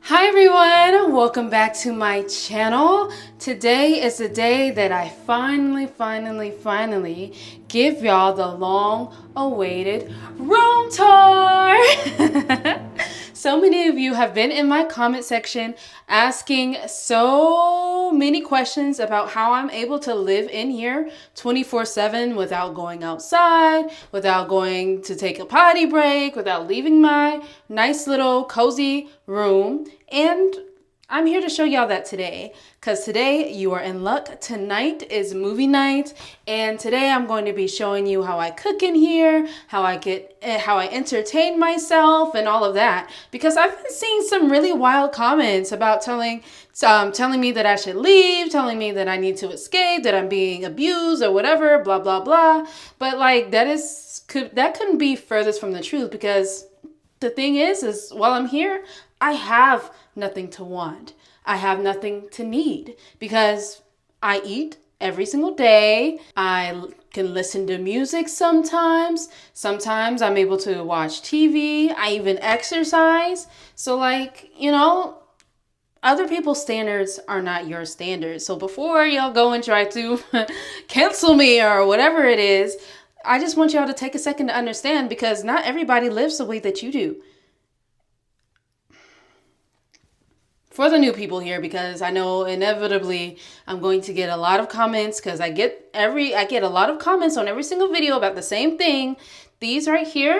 Hi everyone, welcome back to my channel. Today is the day that I finally give y'all the long awaited room tour. So many of you have been in my comment section asking so many questions about how I'm able to live in here 24/7 without going outside, without going to take a potty break, without leaving my nice little cozy room. And I'm here to show y'all that today, because today you are in luck. Tonight is movie night, and today I'm going to be showing you how I cook in here, how I entertain myself, and all of that. Because I've been seeing some really wild comments about telling me that I should leave, telling me that I need to escape, that I'm being abused or whatever, blah blah blah. But like that couldn't be furthest from the truth, because the thing is while I'm here, I have nothing to want. I have nothing to need, because I eat every single day. I can listen to music sometimes. Sometimes I'm able to watch TV. I even exercise. So other people's standards are not your standards. So before y'all go and try to cancel me or whatever it is, I just want y'all to take a second to understand, because not everybody lives the way that you do. For the new people here, because I know inevitably I'm going to get a lot of comments, because I get a lot of comments on every single video about the same thing. These right here,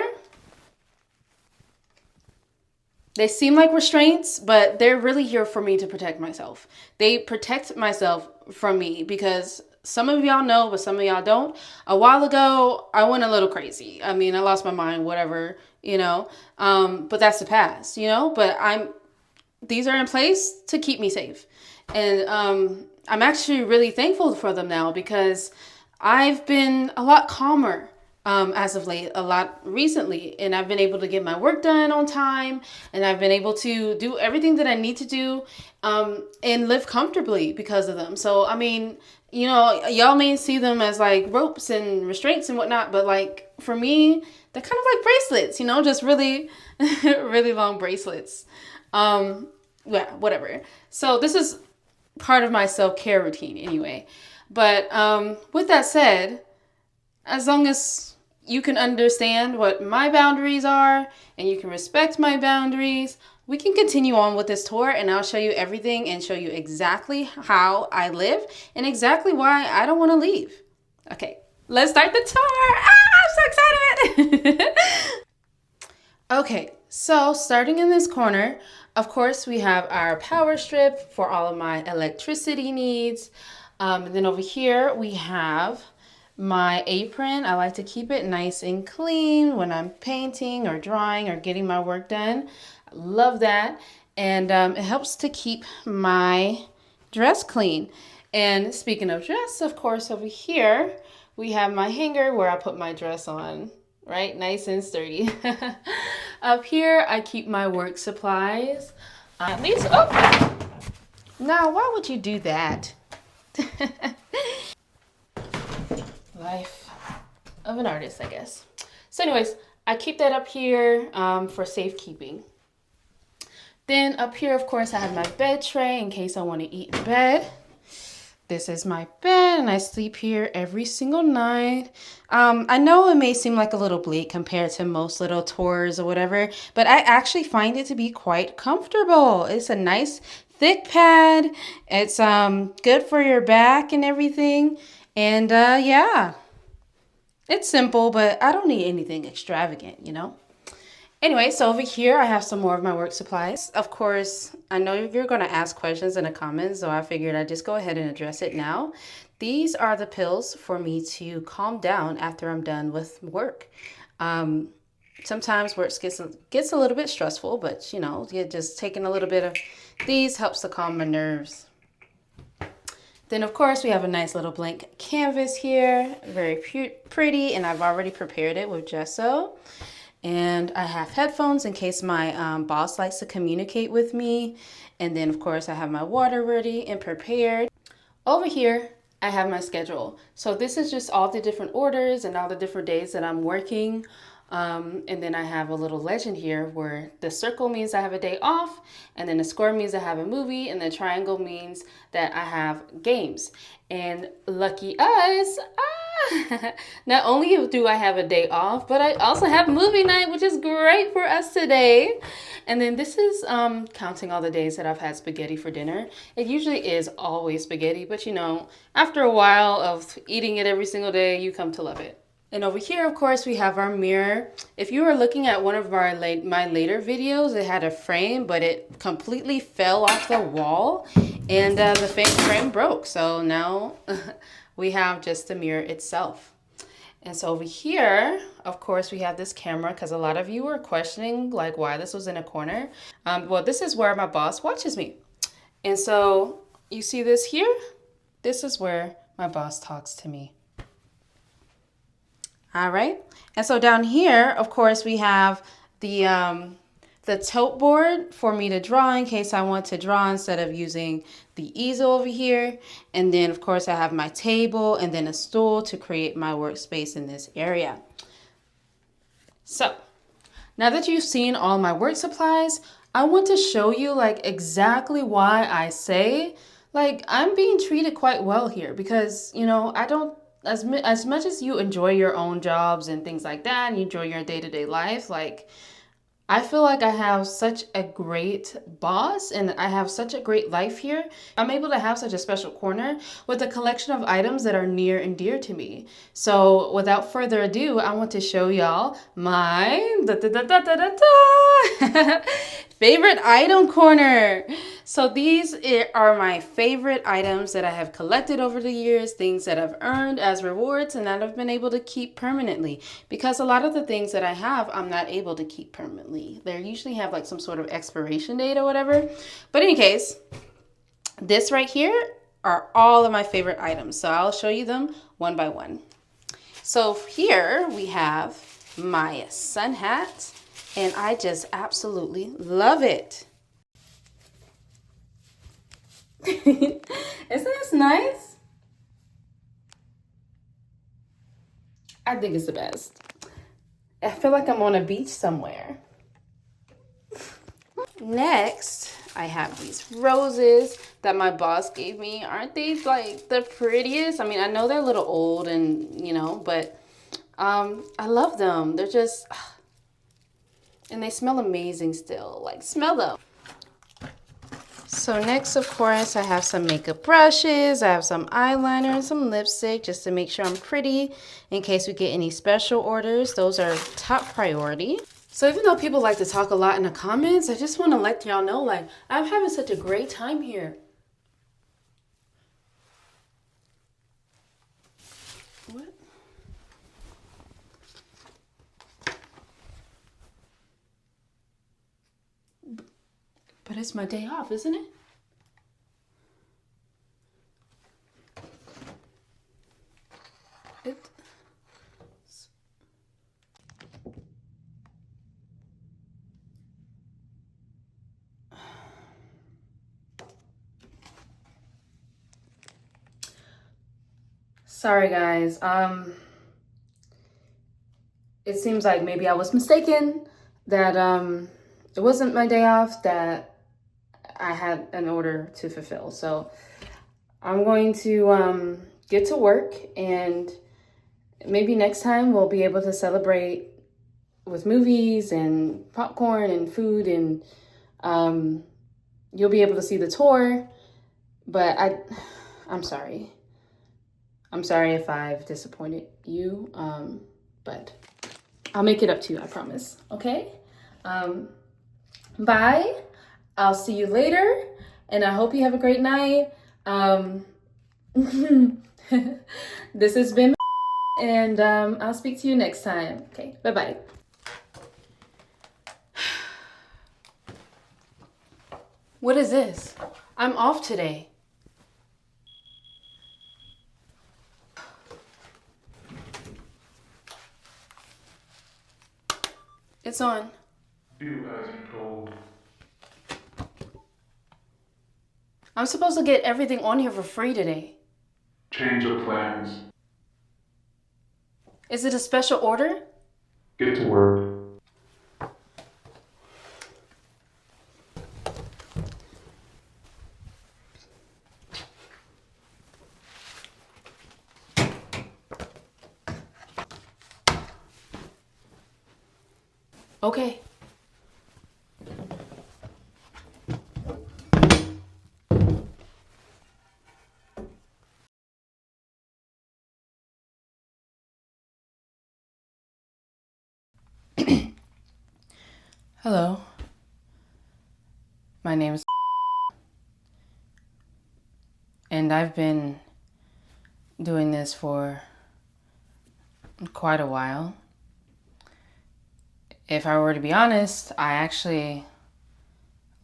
they seem like restraints, but they're really here for me to protect myself. They protect myself from me, because some of y'all know, but some of y'all don't. A while ago, I went a little crazy. I mean, I lost my mind, whatever, but that's the past, but these are in place to keep me safe. And I'm actually really thankful for them now, because I've been a lot calmer as of late, a lot recently. And I've been able to get my work done on time. And I've been able to do everything that I need to do and live comfortably because of them. So, I mean, y'all may see them as like ropes and restraints and whatnot. But like for me, they're kind of like bracelets, just really, really long bracelets. Yeah, whatever. So this is part of my self-care routine anyway. But with that said, as long as you can understand what my boundaries are and you can respect my boundaries, we can continue on with this tour, and I'll show you everything and show you exactly how I live and exactly why I don't want to leave. Okay, let's start the tour. I'm so excited. Okay, so starting in this corner, of course, we have our power strip for all of my electricity needs. And then over here, we have my apron. I like to keep it nice and clean when I'm painting or drawing or getting my work done. I love that. And it helps to keep my dress clean. And speaking of dress, of course, over here, we have my hanger where I put my dress on. Right? Nice and sturdy. Up here, I keep my work supplies. Now, why would you do that? Life of an artist, I guess. So anyways, I keep that up here for safekeeping. Then up here, of course, I have my bed tray in case I want to eat in bed. This is my bed, and I sleep here every single night. I know it may seem like a little bleak compared to most little tours or whatever, but I actually find it to be quite comfortable. It's a nice thick pad. It's good for your back and everything. And yeah, it's simple, but I don't need anything extravagant, Anyway, so over here, I have some more of my work supplies. Of course, I know you're going to ask questions in the comments, so I figured I'd just go ahead and address it now. These are the pills for me to calm down after I'm done with work. Sometimes work gets a little bit stressful, but, just taking a little bit of these helps to calm my nerves. Then, of course, we have a nice little blank canvas here. Very pretty, and I've already prepared it with gesso. And I have headphones in case my boss likes to communicate with me. And then, of course, I have my water ready and prepared. Over here, I have my schedule. So this is just all the different orders and all the different days that I'm working. And then I have a little legend here where the circle means I have a day off, and then the square means I have a movie, and the triangle means that I have games. And lucky us, not only do I have a day off, but I also have movie night, which is great for us today. And then this is counting all the days that I've had spaghetti for dinner. It usually is always spaghetti, but you know, after a while of eating it every single day, you come to love it. And over here, of course, we have our mirror. If you were looking at one of my later videos, it had a frame, but it completely fell off the wall, and the frame broke. So now we have just the mirror itself. And so over here, of course, we have this camera because a lot of you were questioning like why this was in a corner. Well, this is where my boss watches me. And so you see this here? This is where my boss talks to me. All right. And so down here, of course, we have the tote board for me to draw in case I want to draw instead of using the easel over here. And then, of course, I have my table and then a stool to create my workspace in this area. So now that you've seen all my work supplies, I want to show you like exactly why I say like I'm being treated quite well here because, you know, I don't as much as you enjoy your own jobs and things like that and you enjoy your day-to-day life, like I feel like I have such a great boss and I have such a great life here. I'm able to have such a special corner with a collection of items that are near and dear to me. So without further ado, I want to show y'all my favorite item corner. So these are my favorite items that I have collected over the years, things that I've earned as rewards and that I've been able to keep permanently. Because a lot of the things that I have, I'm not able to keep permanently. They usually have like some sort of expiration date or whatever. But in any case, this right here are all of my favorite items. So I'll show you them one by one. So here we have my sun hat. And I just absolutely love it. Isn't this nice? I think it's the best. I feel like I'm on a beach somewhere. Next, I have these roses that my boss gave me. Aren't these like the prettiest? I mean, I know they're a little old and, you know, but I love them. They're just... and they smell amazing still. Like, smell them. So next, of course, I have some makeup brushes. I have some eyeliner and some lipstick just to make sure I'm pretty in case we get any special orders. Those are top priority. So even though people like to talk a lot in the comments, I just want to let y'all know, like, I'm having such a great time here. What? But it's my day off, isn't it? Sorry guys, it seems like maybe I was mistaken that it wasn't my day off, that I had an order to fulfill. So I'm going to get to work, and maybe next time we'll be able to celebrate with movies and popcorn and food, and you'll be able to see the tour. But I'm sorry. I'm sorry if I've disappointed you, but I'll make it up to you, I promise, okay? Bye. I'll see you later, and I hope you have a great night. This has been, and I'll speak to you next time. Okay, bye-bye. What is this? I'm off today. It's on. Do as you're told. I'm supposed to get everything on here for free today. Change of plans. Is it a special order? Get to work. Okay. Hello. My name is and I've been doing this for quite a while. If I were to be honest, I actually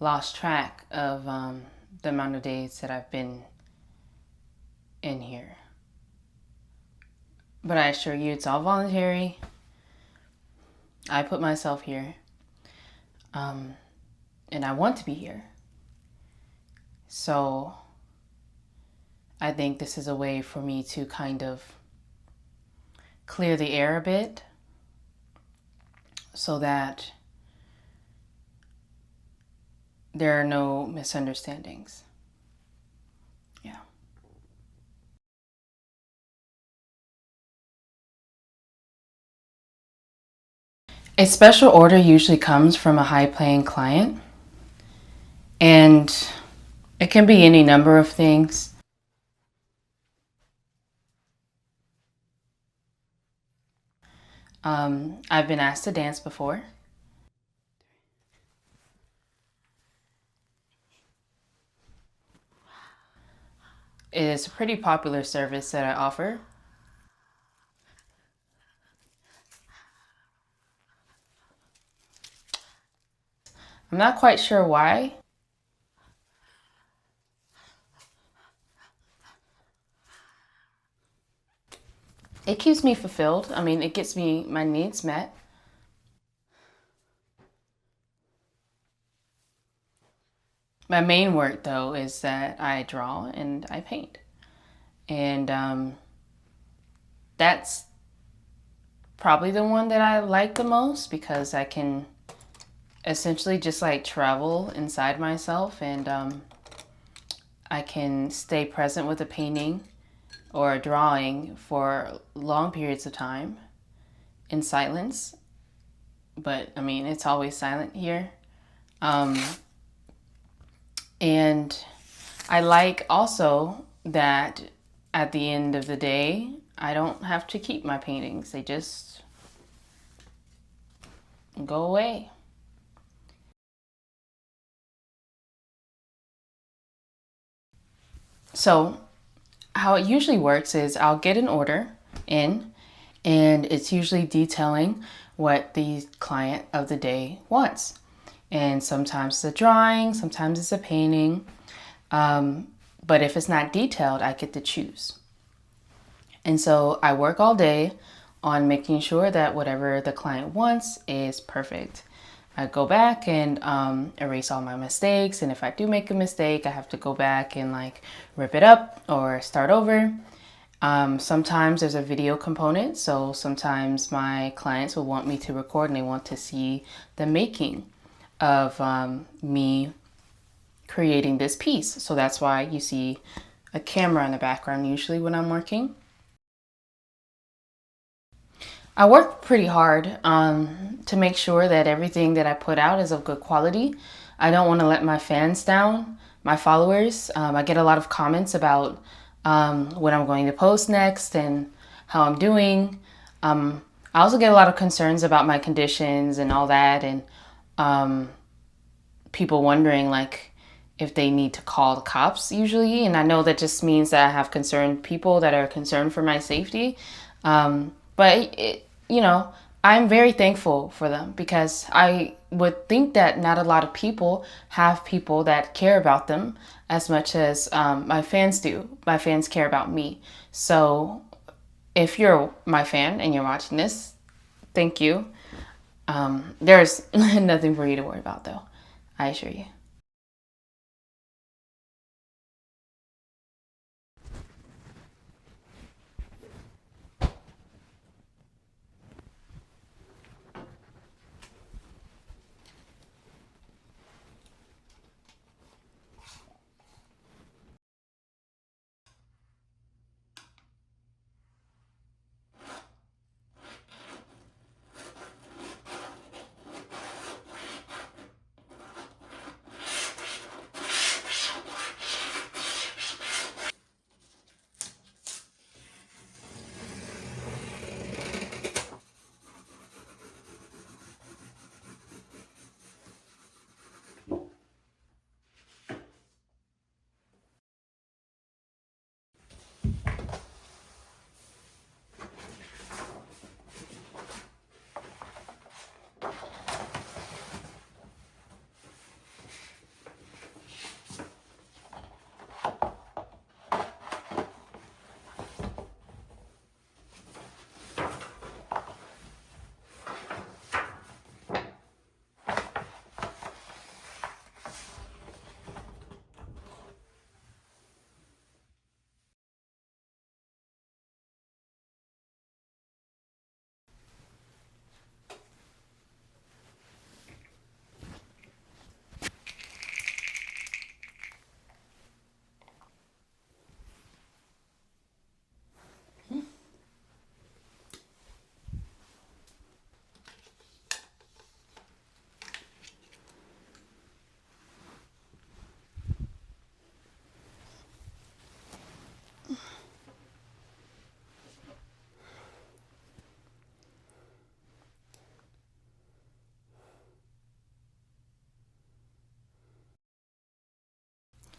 lost track of the amount of days that I've been in here. But I assure you, it's all voluntary. I put myself here. And I want to be here. So I think this is a way for me to kind of clear the air a bit so that there are no misunderstandings. Yeah. A special order usually comes from a high-paying client, and it can be any number of things. I've been asked to dance before. It is a pretty popular service that I offer. I'm not quite sure why. It keeps me fulfilled. I mean, it gets me my needs met. My main work, though, is that I draw and I paint. And that's probably the one that I like the most because I can essentially just like travel inside myself and I can stay present with a painting or a drawing for long periods of time in silence. But I mean, it's always silent here. And I like also that at the end of the day, I don't have to keep my paintings. They just go away. So how it usually works is I'll get an order in and it's usually detailing what the client of the day wants. And sometimes it's a drawing, sometimes it's a painting. But if it's not detailed, I get to choose. And so I work all day on making sure that whatever the client wants is perfect. I go back and erase all my mistakes. And if I do make a mistake, I have to go back and like rip it up or start over. Sometimes there's a video component. So sometimes my clients will want me to record and they want to see the making of me creating this piece. So that's why you see a camera in the background usually when I'm working. I work pretty hard to make sure that everything that I put out is of good quality. I don't want to let my fans down, my followers. I get a lot of comments about what I'm going to post next and how I'm doing. I also get a lot of concerns about my conditions and all that, and people wondering like if they need to call the cops usually. And I know that just means that I have concerned people that are concerned for my safety. But you know, I'm very thankful for them because I would think that not a lot of people have people that care about them as much as my fans do. My fans care about me. So if you're my fan and you're watching this, thank you. There's nothing for you to worry about though, I assure you.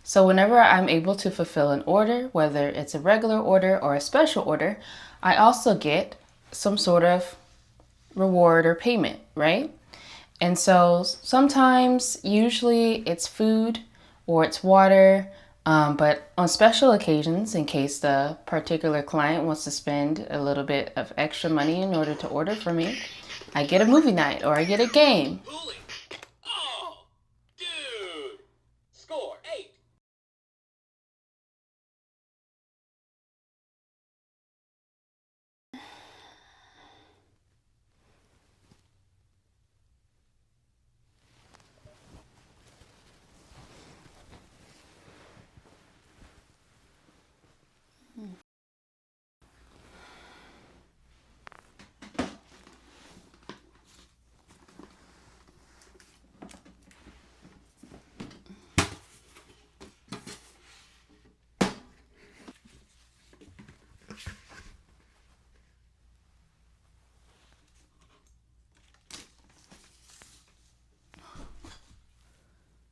So whenever I'm able to fulfill an order, whether it's a regular order or a special order, I also get some sort of reward or payment, right? And so sometimes, usually it's food or it's water, but on special occasions, in case the particular client wants to spend a little bit of extra money in order to order for me, I get a movie night or I get a game. Oh, dude! Score 8.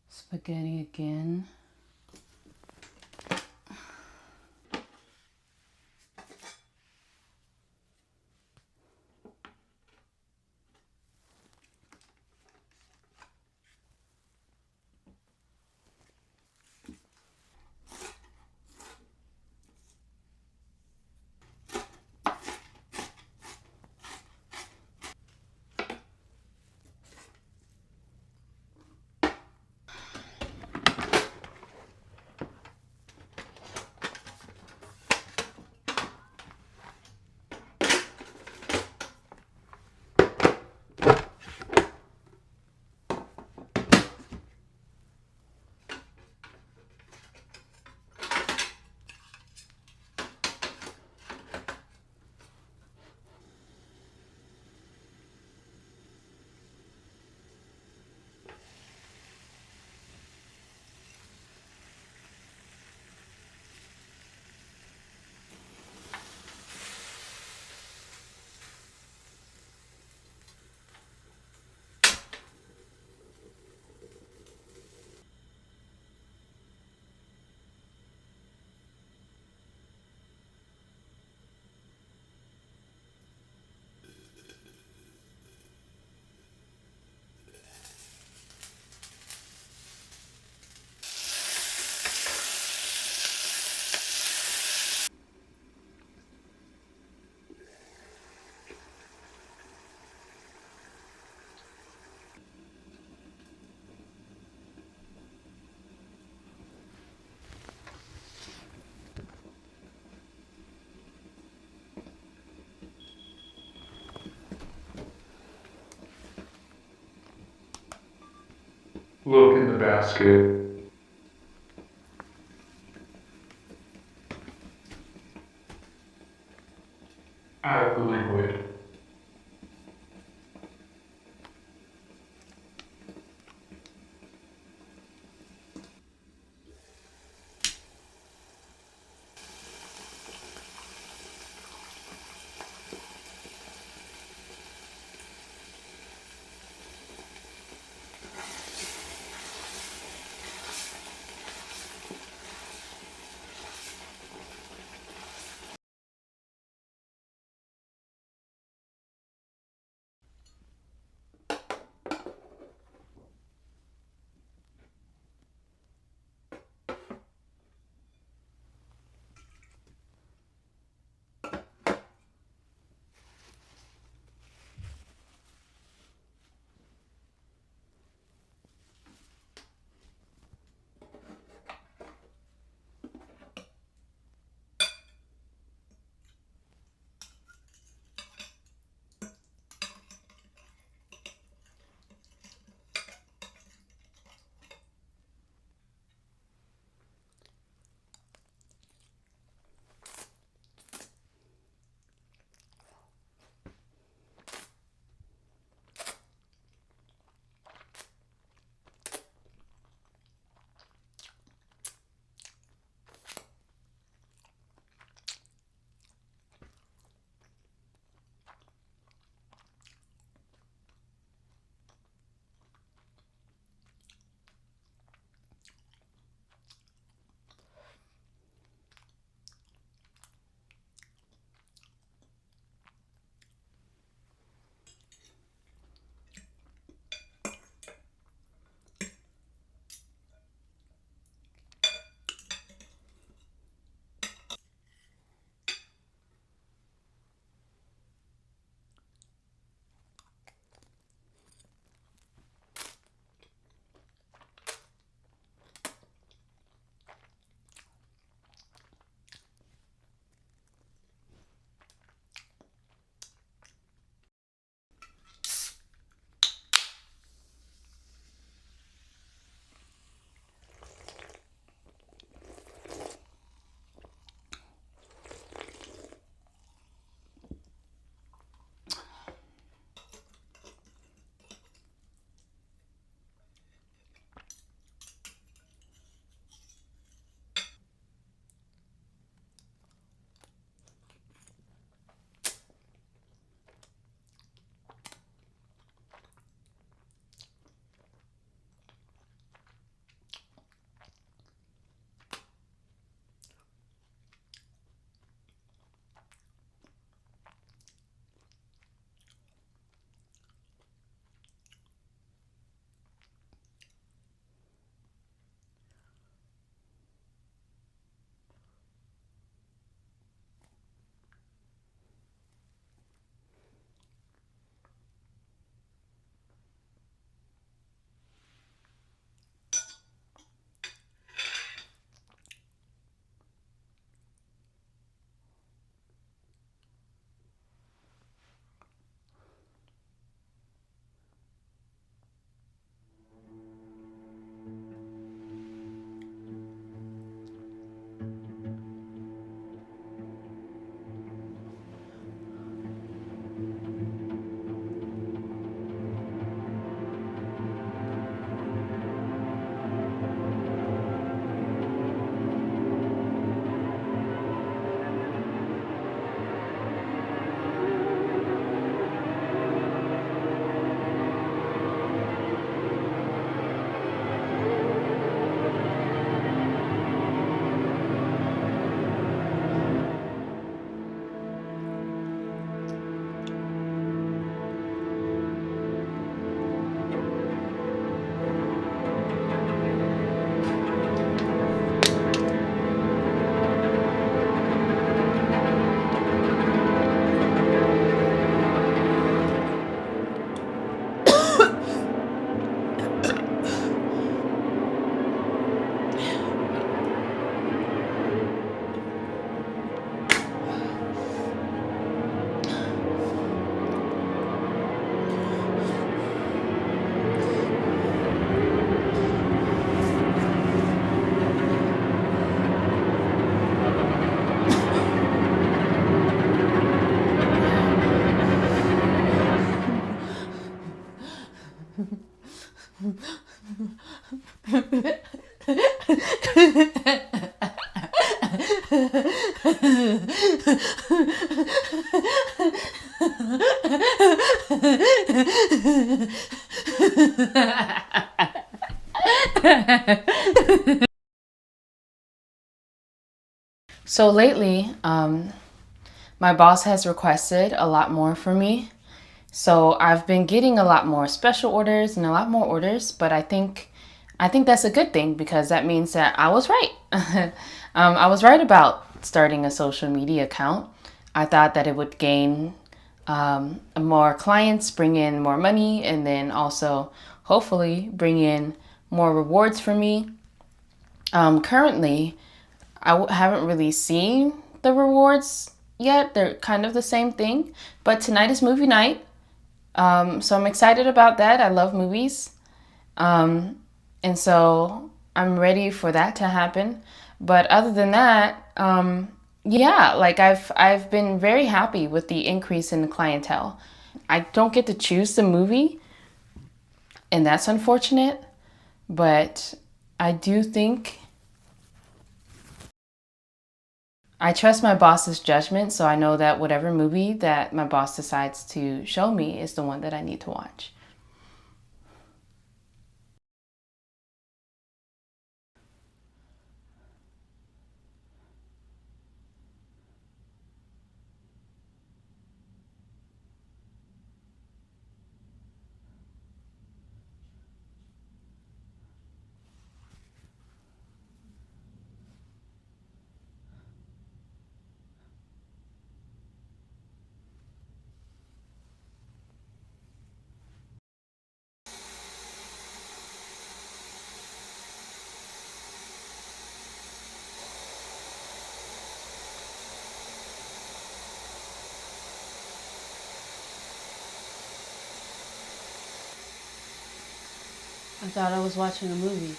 Spaghetti again. Look in the basket. Add the liquid. So lately, my boss has requested a lot more for me. So I've been getting a lot more special orders and a lot more orders, but I think that's a good thing because that means that I was right. I was right about starting a social media account. I thought that it would gain more clients, bring in more money, and then also hopefully bring in more rewards for me. Currently, haven't really seen the rewards yet. They're kind of the same thing, but tonight is movie night. So I'm excited about that. I love movies. And so I'm ready for that to happen. But other than that, yeah, like I've been very happy with the increase in the clientele. I don't get to choose the movie, and that's unfortunate, but I do think I trust my boss's judgment, so I know that whatever movie that my boss decides to show me is the one that I need to watch. I thought I was watching a movie.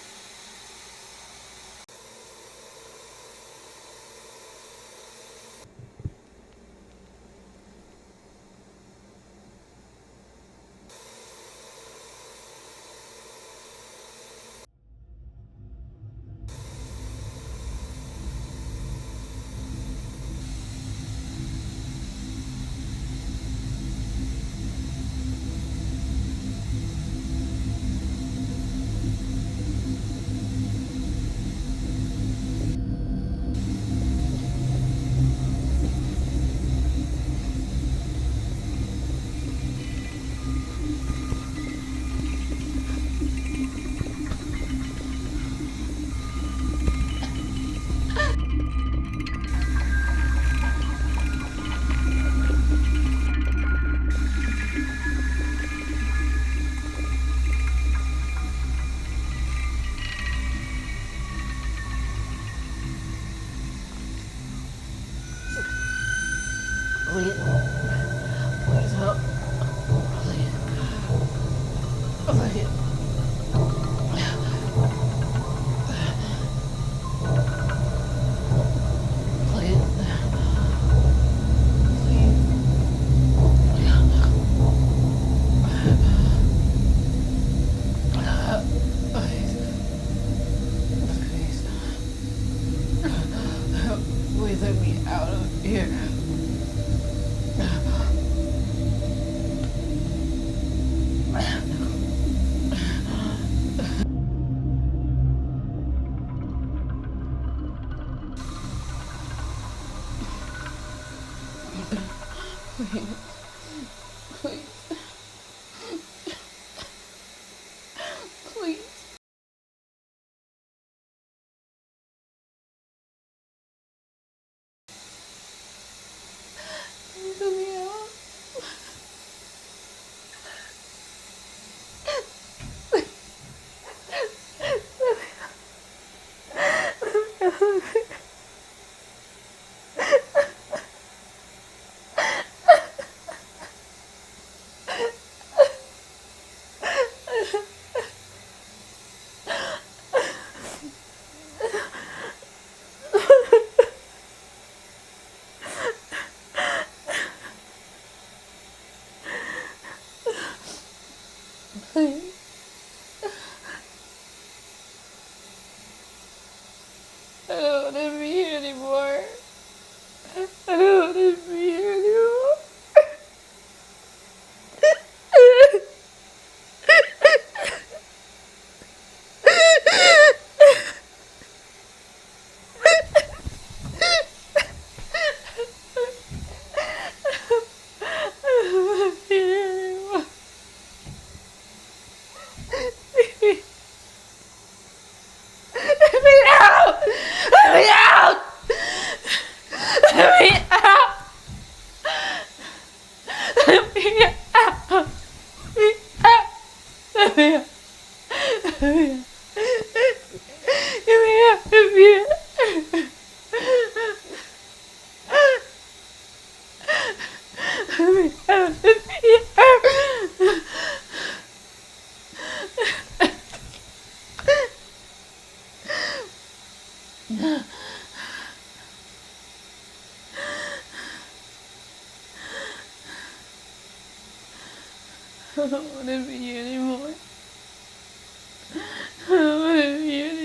Please, please help. Please, please. Please let me out of here. Please, please. Please let me out. want to be here anymore. I don't want to be here anymore. I don't want to be here anymore. I don't want to be here anymore.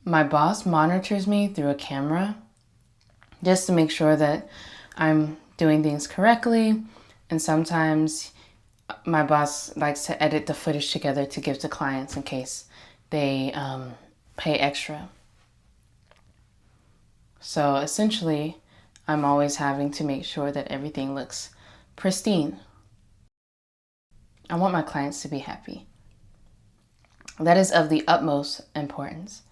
My boss monitors me through a camera just to make sure that I'm doing things correctly. And sometimes my boss likes to edit the footage together to give to clients in case they pay extra. So essentially, I'm always having to make sure that everything looks pristine. I want my clients to be happy. That is of the utmost importance.